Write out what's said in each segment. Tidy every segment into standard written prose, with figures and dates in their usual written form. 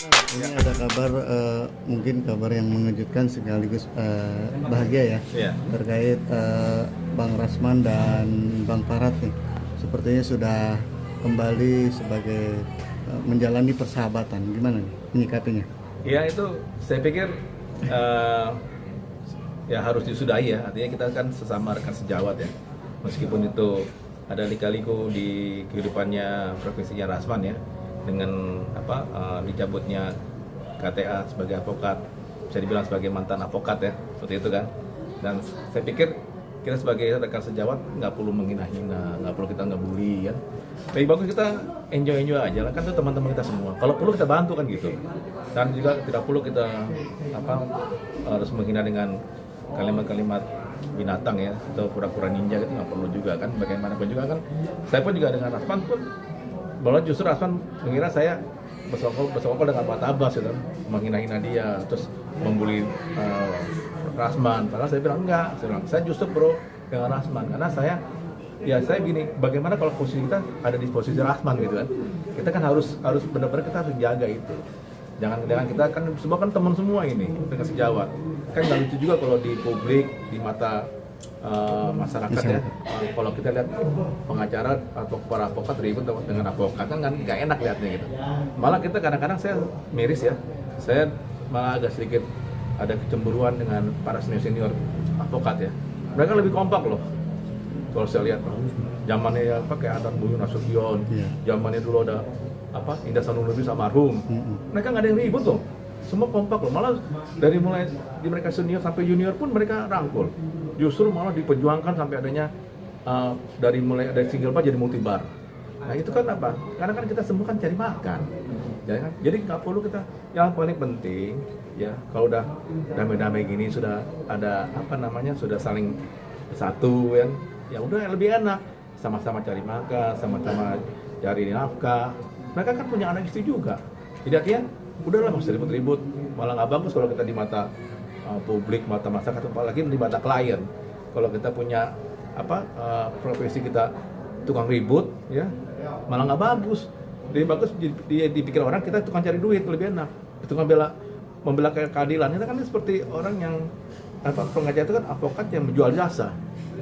Ini ada kabar, mungkin kabar yang mengejutkan sekaligus bahagia ya, terkait Bang Rasman dan Bang Farhat nih. Sepertinya sudah kembali sebagai menjalani persahabatan. Gimana nih menyikapinya? Ya itu saya pikir ya harus disudahi ya. Artinya kita kan sesama rekan sejawat ya. Meskipun itu ada lika-liku di kehidupannya profesinya Rasman ya, dengan dicabutnya KTA sebagai advokat, bisa dibilang sebagai mantan advokat ya, seperti itu kan. Dan saya pikir kita sebagai rekan sejawat nggak perlu menghina-hina, nggak perlu kita ngebully kan. Lebih bagus kita enjoy aja lah, kan itu teman-teman kita semua. Kalau perlu kita bantu kan gitu. Dan juga tidak perlu kita harus menghina dengan kalimat-kalimat binatang ya, atau pura-pura ninja gitu, nggak perlu juga kan. Bagaimanapun juga kan, saya pun juga dengan Rasman pun, bahwa justru Rasman mengira saya bersekongkol dengan Pak Tabas gitu, menghina-hina dia, terus membuli Rasman. Padahal saya bilang enggak, saya justru pro dengan Rasman, karena saya gini, bagaimana kalau posisi kita ada di posisi Rasman gitu kan, kita kan harus benar-benar kita harus jaga itu. Jangan kita kan semua kan teman semua ini, rekan sejawat. Kan nggak lucu juga kalau di publik, di mata masyarakat ya, kalau kita lihat pengacara atau para advokat ribut dengan advokat kan nggak enak lihatnya gitu. Malah kita kadang-kadang saya miris ya, saya malah agak sedikit ada kecemburuan dengan para senior advokat ya. Mereka lebih kompak loh kalau saya lihat. Zamannya ya kayak Adan Buyung Nasution, zamannya dulu ada Indah Sanulubis almarhum. Mereka nggak ada yang ribut loh, semua kompak loh. Malah dari mulai di mereka senior sampai junior pun mereka rangkul. Justru malah diperjuangkan sampai adanya dari mulai ada single bar jadi multi bar. Nah itu kan apa? Karena kan kita semua kan cari makan. Jadi nggak perlu kita, yang paling penting ya kalau udah damai-damai gini, sudah ada sudah saling satu ya udah lebih enak, sama-sama cari makan, sama-sama cari nafkah. Mereka kan punya anak istri juga, jadi artinya udahlah nggak usah ribut-ribut. Malah nggak bagus kalau kita di mata publik, mata masyarakat, apalagi di mata klien. Kalau kita punya profesi kita tukang ribut ya, malah nggak bagus. Lebih bagus dipikir orang kita tukang cari duit, lebih enak. Itu membela keadilan. Itu kan seperti orang yang pengacara itu kan advokat yang menjual jasa.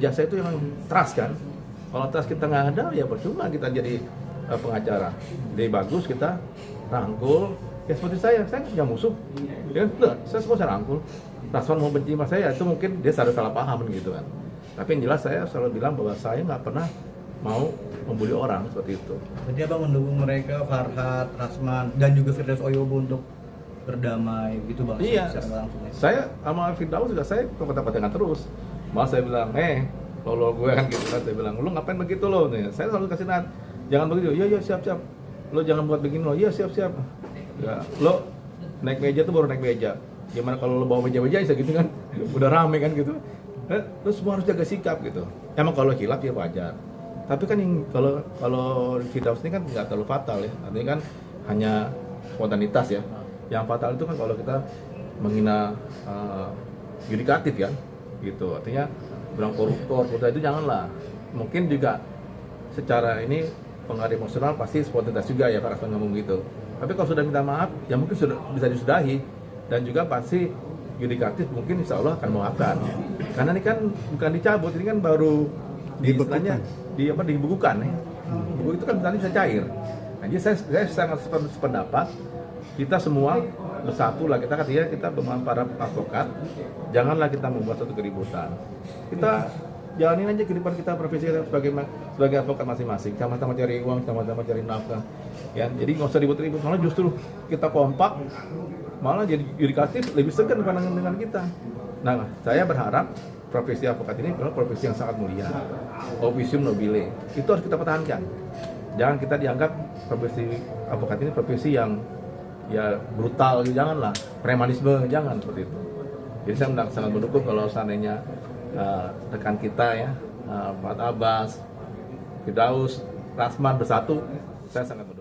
Jasa itu yang trust kan. Kalau trust kita nggak ada ya percuma kita jadi pengacara. Lebih bagus kita rangkul. Ya seperti saya nggak punya musuh. Ya, saya semua saya rangkul. Rasman mau benci sama saya itu mungkin dia salah paham gitu kan. Tapi yang jelas saya selalu bilang bahwa saya nggak pernah mau membuli orang seperti itu. Jadi abang mendukung mereka, Farhat, Rasman, dan juga Firdaus Oyobo untuk berdamai gitu bang? Iya, saya sama Firdaus juga saya kompeten terus. Malah saya bilang, lo gue kan gitu kan, saya bilang, lo ngapain begitu lo? Nih, saya selalu kasih nahan, jangan begitu, iya siap. Lo jangan buat begini lo, iya siap. Ya, lo naik meja tuh baru naik meja. Gimana kalau lo bawa meja-meja bisa gitu kan? Udah rame kan gitu. Lo semua harus jaga sikap gitu. Emang kalau hilaf ya wajar. Tapi kan yang kalau Firdaus ini kan nggak terlalu fatal ya, artinya kan hanya spontanitas ya. Yang fatal itu kan kalau kita menghina yudikatif ya, gitu. Artinya bilang koruptor itu janganlah. Mungkin juga secara ini pengaruh emosional pasti spontanitas juga ya Pak Rasman ngomong gitu. Tapi kalau sudah minta maaf, ya mungkin sudah bisa disudahi. Dan juga pasti yudikatif mungkin insya Allah akan memaafkan. Karena ini kan bukan dicabut, ini kan baru dibukukan ya. Buku itu kan nanti bisa cair. Nah, jadi saya sangat sependapat, kita semua bersatu lah, kita katanya kita para advokat, janganlah kita membuat suatu keributan. Kita jalanin aja kehidupan kita, profesi kita sebagai advokat masing-masing, sama-sama cari uang, sama-sama cari nafkah. Ya, jadi nggak usah ribut-ribut, malah justru kita kompak, malah jadi yudikatif lebih segan pandangan dengan kita. Nah, saya berharap profesi advokat ini adalah profesi yang sangat mulia, officium nobile, itu harus kita pertahankan. Jangan kita dianggap profesi advokat ini profesi yang ya brutal, janganlah, premanisme, jangan seperti itu. Jadi saya sangat mendukung kalau seandainya rekan kita ya, Pak Abbas, Firdaus, Rasman bersatu, saya sangat mendukung.